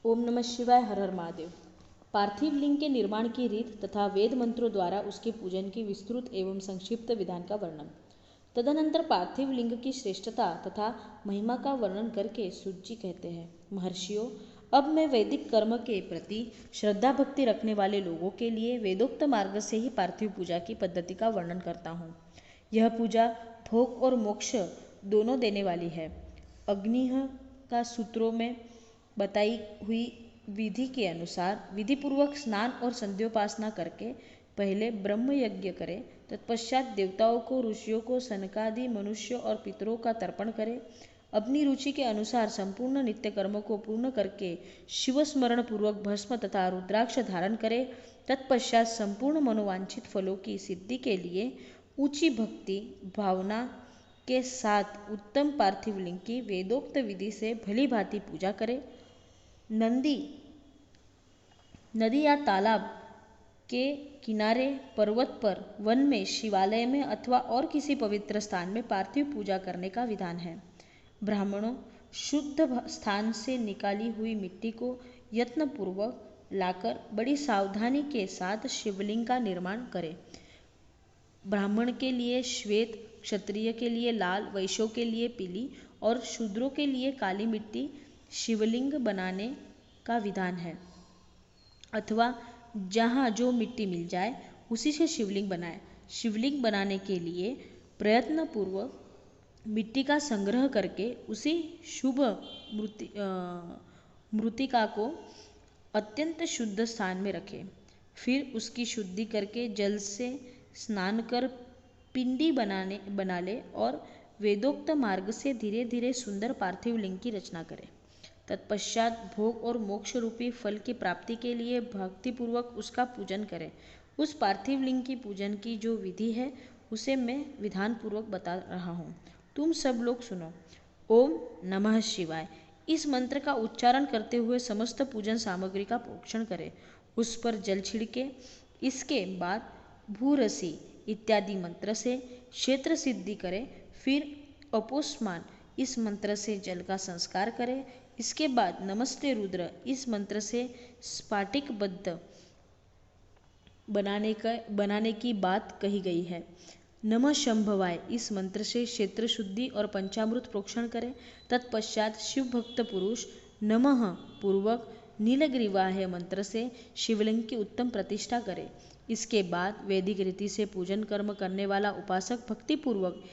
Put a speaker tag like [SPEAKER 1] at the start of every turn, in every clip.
[SPEAKER 1] ओम नमः शिवाय। हर हर महादेव। पार्थिव लिंग के निर्माण की रीत तथा वेद मंत्रों द्वारा उसके पूजन की विस्तृत एवं संक्षिप्त विधान का वर्णन। तदनंतर पार्थिव लिंग की श्रेष्ठता तथा महिमा का वर्णन करके सूत जी कहते हैं, महर्षियों, अब मैं वैदिक कर्म के प्रति श्रद्धा भक्ति रखने वाले लोगों के लिए वेदोक्त मार्ग से ही पार्थिव पूजा की पद्धति का वर्णन करता हूँ। यह पूजा भोग और मोक्ष दोनों देने वाली है। अग्निह का सूत्रों में बताई हुई विधि के अनुसार विधिपूर्वक स्नान और संध्योपासना करके पहले ब्रह्म यज्ञ करे, तत्पश्चात देवताओं को, ऋषियों को, सनकादि मनुष्यों और पितरों का तर्पण करे। अपनी रुचि के अनुसार संपूर्ण नित्य कर्मों को पूर्ण करके शिव स्मरण पूर्वक भस्म तथा रुद्राक्ष धारण करे। तत्पश्चात संपूर्ण मनोवांछित फलों की सिद्धि के लिए ऊंची भक्ति भावना के साथ उत्तम पार्थिव लिंग की वेदोक्त विधि से भली भांति पूजा करे। नदी या तालाब के किनारे, पर्वत पर, वन में, शिवालय में अथवा और किसी पवित्र स्थान में पार्थिव पूजा करने का विधान है। ब्राह्मणों शुद्ध स्थान से निकाली हुई मिट्टी को यत्नपूर्वक लाकर बड़ी सावधानी के साथ शिवलिंग का निर्माण करें। ब्राह्मण के लिए श्वेत, क्षत्रिय के लिए लाल, वैश्यों के लिए पीली और शूद्रों के लिए काली मिट्टी शिवलिंग बनाने का विधान है, अथवा जहाँ जो मिट्टी मिल जाए उसी से शिवलिंग बनाए। शिवलिंग बनाने के लिए प्रयत्न पूर्वक मिट्टी का संग्रह करके उसी शुभ मृतिका को अत्यंत शुद्ध स्थान में रखें। फिर उसकी शुद्धि करके जल से स्नान कर पिंडी बना ले और वेदोक्त मार्ग से धीरे धीरे सुंदर पार्थिव लिंग की रचना करें। तत्पश्चात भोग और मोक्ष रूपी फल की प्राप्ति के लिए भक्तिपूर्वक उसका पूजन करें। उस पार्थिव लिंग की पूजन की जो विधि है उसे मैं विधान पूर्वक बता रहा हूँ, तुम सब लोग सुनो। ओम नमः शिवाय इस मंत्र का उच्चारण करते हुए समस्त पूजन सामग्री का प्रोक्षण करें। उस पर जल छिड़के। इसके बाद भूरसी इत्यादि मंत्र से क्षेत्र सिद्धि करें। फिर अपोस्मान इस मंत्र से जल का संस्कार करें। इसके बाद नमस्ते रुद्र इस मंत्र से स्फाटिकबद्ध बनाने की बात कही गई है। नमः शंभवाय इस मंत्र से क्षेत्र शुद्धि और पंचामृत प्रोक्षण करें। तत्पश्चात शिव भक्त पुरुष नमः पूर्वक नीलग्रीवाय मंत्र से शिवलिंग की उत्तम प्रतिष्ठा करें। इसके बाद वैदिक रीति से पूजन कर्म करने वाला उपासक भक्तिपूर्वक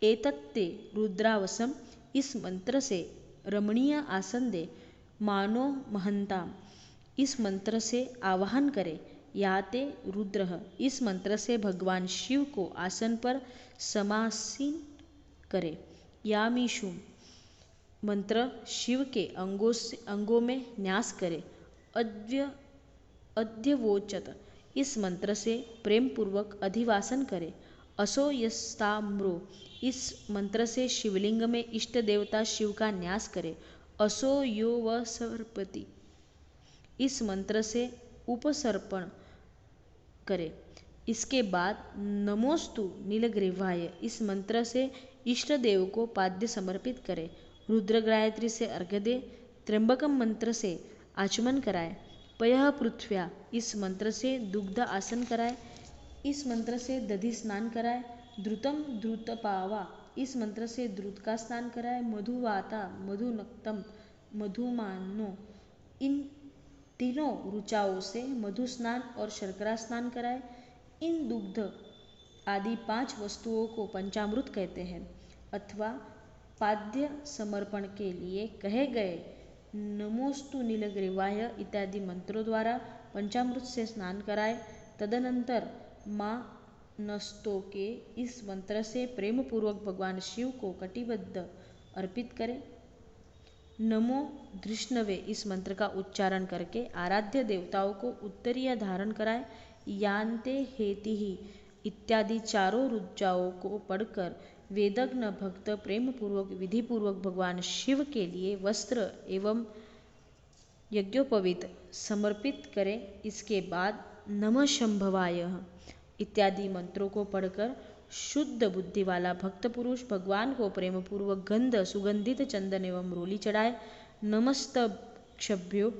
[SPEAKER 1] एतत्ते रुद्रावसम इस मंत्र से रमणीय आसन दे। मानो महंता इस मंत्र से आवाहन करे। याते रुद्र इस मंत्र से भगवान शिव को आसन पर समासीन करे। यामीशु मंत्र शिव के अंगों में न्यास करे। अध्यवोचत इस मंत्र से प्रेम पूर्वक अधिवासन करे। असोयस्ताम्रो इस मंत्र से शिवलिंग में इष्ट देवता शिव का न्यास करे। असोयोवसर्पति इस मंत्र से उपसर्पण करे। इसके बाद नमोस्तु नीलग्रीवाय इस मंत्र से इष्ट देव को पाद्य समर्पित करे। रुद्र गायत्री से अर्घ्य दे। त्र्यंबकम मंत्र से आचमन कराए। पयः पृथ्व्या इस मंत्र से दुग्ध आसन कराए। इस मंत्र से दधि स्नान कराए। द्रुतम द्रुतपावा इस मंत्र से द्रुत का स्नान कराए। मधुवाता मधुनक्तम मधुमानो इन तीनों ऋचाओं से मधु स्नान और शर्करा स्नान कराए। इन दुग्ध आदि 5 वस्तुओं को पंचामृत कहते हैं, अथवा पाद्य समर्पण के लिए कहे गए नमोस्तु नीलग्रीवाय इत्यादि मंत्रों द्वारा पंचामृत से स्नान कराए। तदनंतर माँ नस्तों के इस मंत्र से प्रेम पूर्वक भगवान शिव को कटिबद्ध अर्पित करें। नमो धृष्णवे इस मंत्र का उच्चारण करके आराध्य देवताओं को उत्तरीय धारण कराए। यान्ते हेतिहि इत्यादि चारों ऋचाओं को पढ़कर वेदज्ञ भक्त प्रेम पूर्वक विधि पूर्वक भगवान शिव के लिए वस्त्र एवं यज्ञोपवीत समर्पित करें। इसके बाद नमः शंभवाय इत्यादि मंत्रों को पढ़कर शुद्ध बुद्धि वाला भक्त पुरुष भगवान को प्रेम पूर्वक गंध सुगंधित चंदन एवं रोली चढ़ाए। नमस्तभ्यो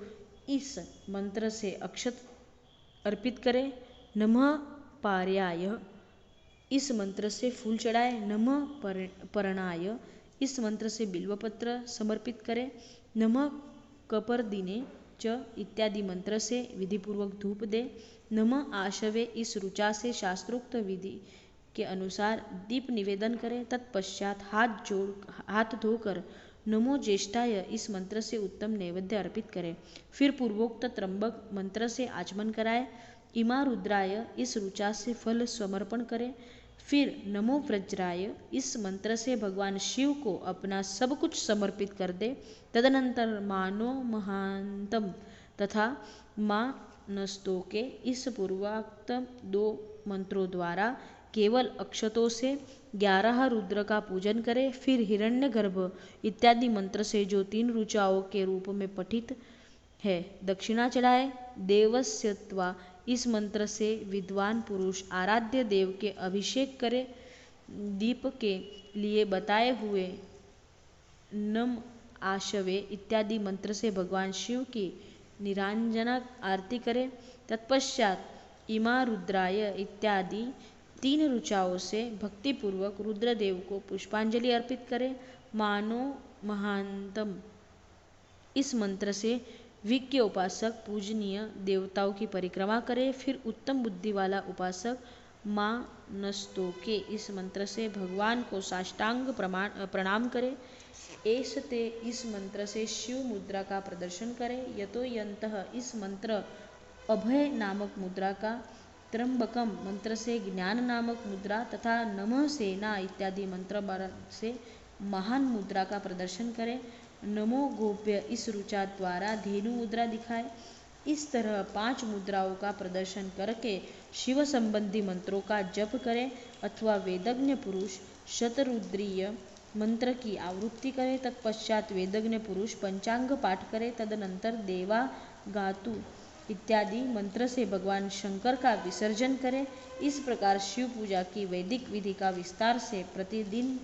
[SPEAKER 1] इस मंत्र से अक्षत अर्पित करें। नमः पार्याय, इस मंत्र से फूल चढ़ाए। नमः पर्णाय, इस मंत्र से बिल्वपत्र समर्पित करें। नमः कपर्दिने च इत्यादि मंत्र से विधिपूर्वक धूप दे। नमः आशवे, इस ऋचा से शास्त्रोक्त विधि के अनुसार दीप निवेदन करें। तत्पश्चात हाथ धोकर नमो ज्येष्ठाय, इस मंत्र से उत्तम नैवेद्य अर्पित करें। फिर पूर्वोक्त त्र्यंबक मंत्र से आचमन कराए। इमा रुद्राय, इस ऋचा से फल समर्पण करें। फिर नमो व्रज्राय, इस मंत्र से भगवान शिव को अपना सब कुछ समर्पित कर दे। तदनंतर मानो महांतम तथा मां नस्तोके, इस पूर्वोक्त 2 मंत्रों द्वारा केवल अक्षतों से 11 रुद्र का पूजन करे। फिर हिरण्यगर्भ इत्यादि मंत्र से जो 3 ऋचाओं के रूप में पठित है दक्षिणा चढ़ाए। देवस्यत्वा, इस मंत्र से विद्वान पुरुष आराध्य देव के अभिषेक करे। दीप के लिए बताए हुए नम आशवे इत्यादि मंत्र से भगवान शिव की निरांजना आरती करे। तत्पश्चात इमा रुद्राय इत्यादि 3 ऋचाओं से भक्तिपूर्वक रुद्रदेव को पुष्पांजलि अर्पित करे। मानो महांतम, इस मंत्र से विज्ञ उपासक पूजनीय देवताओं की परिक्रमा करे। फिर उत्तम बुद्धि वाला उपासक मां नस्तोके, इस मंत्र से भगवान को साष्टांग प्रणाम करे। एषते, इस मंत्र से शिव मुद्रा का प्रदर्शन करे। यतो यंतः, इस मंत्र अभय नामक मुद्रा का, त्र्यंबकम मंत्र से ज्ञान नामक मुद्रा तथा नमः सेना इत्यादि मंत्र से महान मुद्रा का प्रदर्शन करे। नमो गोप्य, इस ऋचा द्वारा धेनु मुद्रा दिखाए। इस तरह 5 मुद्राओं का प्रदर्शन करके शिव संबंधी मंत्रों का जप करे अथवा वेदज्ञ पुरुष शतरुद्रीय मंत्र की आवृत्ति करे। तत्पश्चात वेदज्ञ पुरुष पंचांग पाठ करे। तदनंतर देवा गातु इत्यादि मंत्र से भगवान शंकर का विसर्जन करे। इस प्रकार शिव पूजा की वैदिक विधि का विस्तार से प्रतिदिन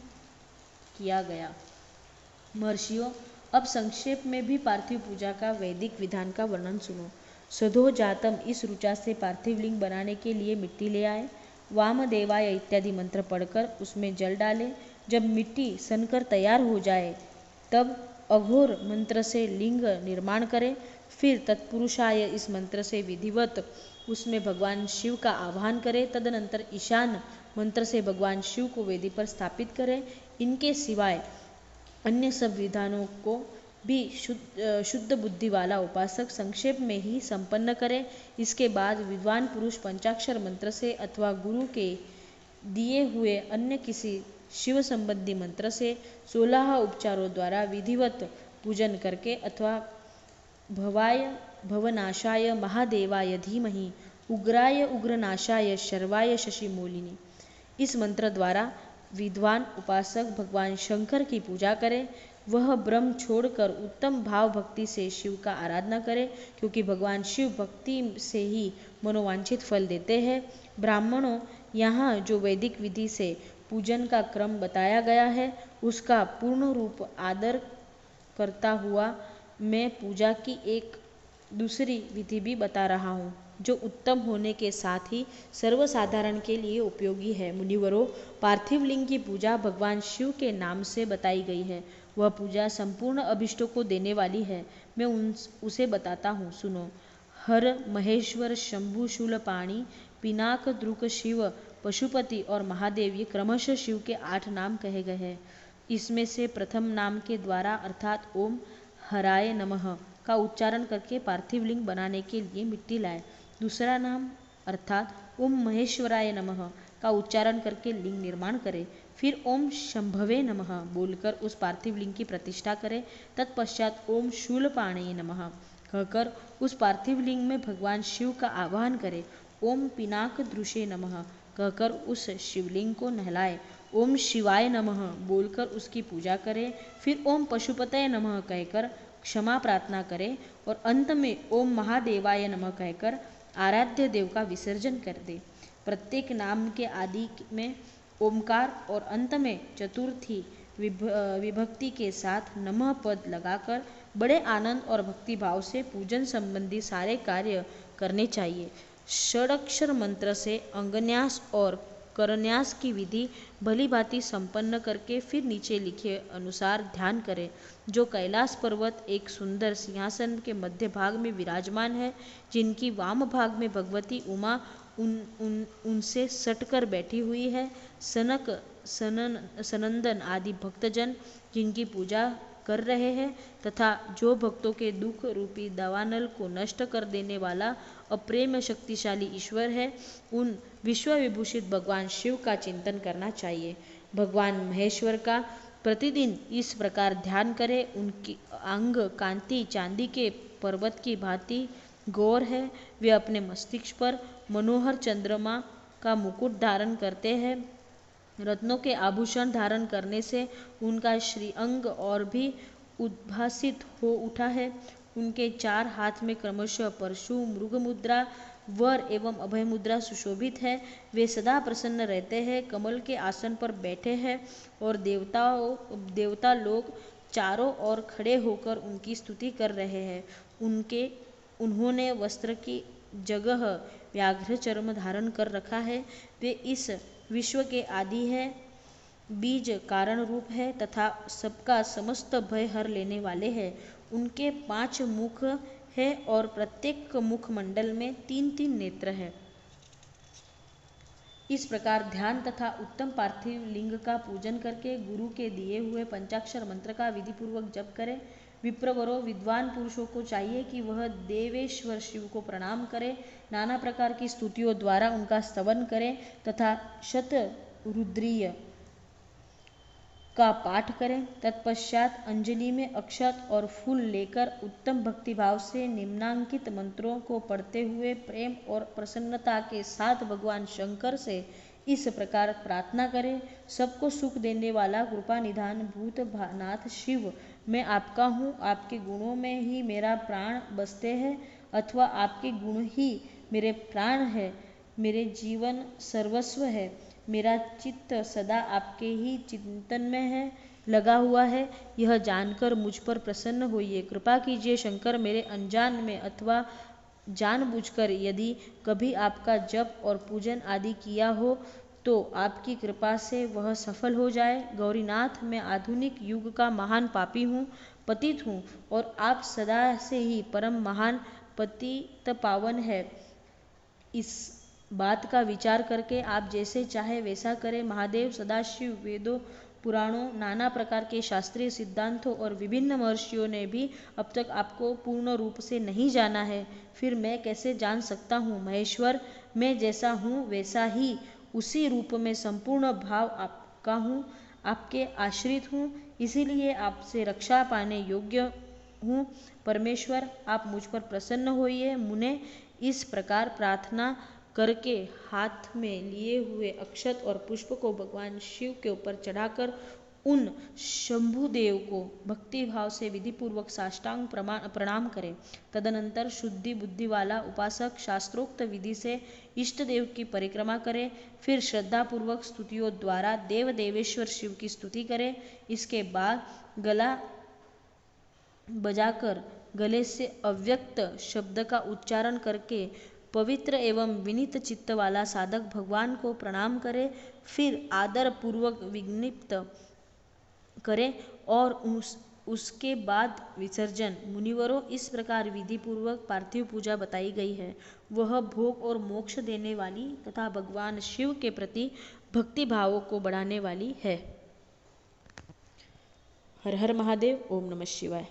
[SPEAKER 1] किया गया। महर्षियों, अब संक्षेप में भी पार्थिव पूजा का वैदिक विधान का वर्णन सुनो। सधो जातम, इस ऋचा से पार्थिव लिंग बनाने के लिए मिट्टी ले आए। वामदेवाय इत्यादि मंत्र पढ़कर उसमें जल डाले। जब मिट्टी सनकर तैयार हो जाए तब अघोर मंत्र से लिंग निर्माण करें। फिर तत्पुरुषाय, इस मंत्र से विधिवत उसमें भगवान शिव का आह्वान करें। तदनंतर ईशान मंत्र से भगवान शिव को वेदी पर स्थापित करें। इनके सिवाय अन्य सब विधानों को भी शुद्ध बुद्धि वाला उपासक संक्षेप में ही संपन्न करे। इसके बाद विद्वान पुरुष पंचाक्षर मंत्र से अथवा गुरु के दिए हुए अन्य किसी शिव संबंधी मंत्र से 16 उपचारों द्वारा विधिवत पूजन करके अथवा भवाय भवनाशाय महादेवाय धीमहि उग्राय उग्रनाशाय शर्वाय शशिमूलिनी, इस मंत्र द्वारा विद्वान उपासक भगवान शंकर की पूजा करे। वह ब्रह्म छोड़कर उत्तम भाव भक्ति से शिव का आराधना करे, क्योंकि भगवान शिव भक्ति से ही मनोवांछित फल देते हैं। ब्राह्मणों, यहाँ जो वैदिक विधि से पूजन का क्रम बताया गया है उसका पूर्ण रूप आदर करता हुआ मैं पूजा की एक दूसरी विधि भी बता रहा हूँ, जो उत्तम होने के साथ ही सर्वसाधारण के लिए उपयोगी है। मुनिवरों, पार्थिव लिंग की पूजा भगवान शिव के नाम से बताई गई है। वह पूजा संपूर्ण अभिष्टों को देने वाली है। मैं उसे बताता हूँ, सुनो। हर, महेश्वर, शंभु, शूलपाणी, पिनाक, द्रुक, शिव, पशुपति और महादेव, ये क्रमशः शिव के 8 नाम कहे गए हैं। इसमें से प्रथम नाम के द्वारा अर्थात ओम हराय नमः का उच्चारण करके पार्थिव लिंग बनाने के लिए मिट्टी लाए। दूसरा नाम अर्थात ओम महेश्वराय नमः का उच्चारण करके लिंग निर्माण करें। फिर ओम शंभवे नमः बोलकर उस पार्थिव लिंग की प्रतिष्ठा करें। तत्पश्चात ओम शूलपाणये नमः कहकर उस पार्थिव लिंग में भगवान शिव का आवाहन करें। ओम पिनाक दृशे नमः कहकर उस शिवलिंग को नहलाए। ओम शिवाय नमः बोलकर उसकी पूजा करें। फिर ओम पशुपतये नमः कहकर क्षमा प्रार्थना करें और अंत में ओम महादेवाय नमः कहकर आराध्य देव का विसर्जन कर दे। प्रत्येक नाम के आदि में ओमकार और अंत में चतुर्थी विभक्ति के साथ नमः पद लगाकर बड़े आनंद और भक्ति भाव से पूजन संबंधी सारे कार्य करने चाहिए। षडाक्षर मंत्र से अंगन्यास और करन्यास की विधि भली भांति संपन्न करके फिर नीचे लिखे अनुसार ध्यान करें। जो कैलाश पर्वत एक सुंदर सिंहासन के मध्य भाग में विराजमान है, जिनकी वाम भाग में भगवती उमा उनसे सटकर बैठी हुई है, सनक सनंदन आदि भक्तजन जिनकी पूजा कर रहे हैं, तथा जो भक्तों के दुख रूपी दावानल को नष्ट कर देने वाला अप्रेम शक्तिशाली ईश्वर है, उन विश्व विभूषित भगवान शिव का चिंतन करना चाहिए। भगवान महेश्वर का प्रतिदिन इस प्रकार ध्यान करें। उनकी अंग कांति चांदी के पर्वत की भांति गौर है। वे अपने मस्तिष्क पर मनोहर चंद्रमा का मुकुट धारण करते हैं। रत्नों के आभूषण धारण करने से उनका श्रीअंग और भी उद्भासित हो उठा है। उनके 4 हाथ में क्रमशः परशु, मृग मुद्रा, वर एवं अभय मुद्रा सुशोभित है। वे सदा प्रसन्न रहते हैं, कमल के आसन पर बैठे हैं और देवता लोग चारों ओर खड़े होकर उनकी स्तुति कर रहे हैं। उन्होंने वस्त्र की जगह व्याघ्र चर्म धारण कर रखा है। वे इस विश्व के आदि है, बीज कारण रूप है तथा सबका समस्त भय हर लेने वाले हैं। उनके 5 मुख है और प्रत्येक मुख मंडल में 3-3 नेत्र है। इस प्रकार ध्यान तथा उत्तम पार्थिव लिंग का पूजन करके गुरु के दिए हुए पंचाक्षर मंत्र का विधि पूर्वक जप करें। विप्रवरों, विद्वान पुरुषों को चाहिए कि वह देवेश्वर शिव को प्रणाम करें, नाना प्रकार की स्तुतियों द्वारा उनका स्तवन करें तथा शतरुद्रीय का पाठ करें। तत्पश्चात अंजलि में अक्षत और फूल लेकर उत्तम भक्तिभाव से निम्नांकित मंत्रों को पढ़ते हुए प्रेम और प्रसन्नता के साथ भगवान शंकर से इस प्रकार प्रार्थना करें। सबको सुख देने वाला कृपा निधान भूतनाथ शिव, मैं आपका हूँ। आपके गुणों में ही मेरा प्राण बसते हैं, अथवा आपके गुण ही मेरे प्राण है, मेरे जीवन सर्वस्व है। मेरा चित्त सदा आपके ही चिंतन में है, लगा हुआ है। यह जानकर मुझ पर प्रसन्न होइए। कृपा कीजिए शंकर, मेरे अनजान में अथवा जानबूझकर यदि कभी आपका जप और पूजन आदि किया हो तो आपकी कृपा से वह सफल हो जाए। गौरीनाथ, मैं आधुनिक युग का महान पापी हूँ, पतित हूँ और आप सदा से ही परम महान पतित पावन है। इस बात का विचार करके आप जैसे चाहे वैसा करें। महादेव, सदाशिव, वेदों, पुराणों, नाना प्रकार के शास्त्रीय सिद्धांतों और विभिन्न महर्षियों ने भी अब तक आपको पूर्ण रूप से नहीं जाना है, फिर मैं कैसे जान सकता हूँ। महेश्वर, मैं जैसा हूँ वैसा ही उसी रूप में संपूर्ण भाव आपका हूँ, आपके आश्रित हूँ, इसीलिए आपसे रक्षा पाने योग्य हूँ। परमेश्वर, आप मुझ पर प्रसन्न होइए। मुने इस प्रकार प्रार्थना करके हाथ में लिए हुए अक्षत और पुष्प को भगवान शिव के ऊपर चढ़ाकर उन शंभुदेव को भक्ति भाव से विधि पूर्वक साष्टांग प्रणाम करें। तदनंतर शुद्धि बुद्धि वाला उपासक शास्त्रोक्त विधि से इष्ट देव की परिक्रमा करे। फिर श्रद्धा पूर्वक स्तुतियों द्वारा देव देवेश्वर शिव की स्तुति करे। इसके बाद गला बजाकर गले से अव्यक्त शब्द का उच्चारण करके पवित्र एवं विनीत चित्त वाला साधक भगवान को प्रणाम करे। फिर आदर पूर्वक विज्ञप्त करे और उसके बाद विसर्जन। मुनिवरों, इस प्रकार विधि पूर्वक पार्थिव पूजा बताई गई है। वह भोग और मोक्ष देने वाली तथा भगवान शिव के प्रति भक्ति भावों को बढ़ाने वाली है। हर हर महादेव। ओम नमः शिवाय।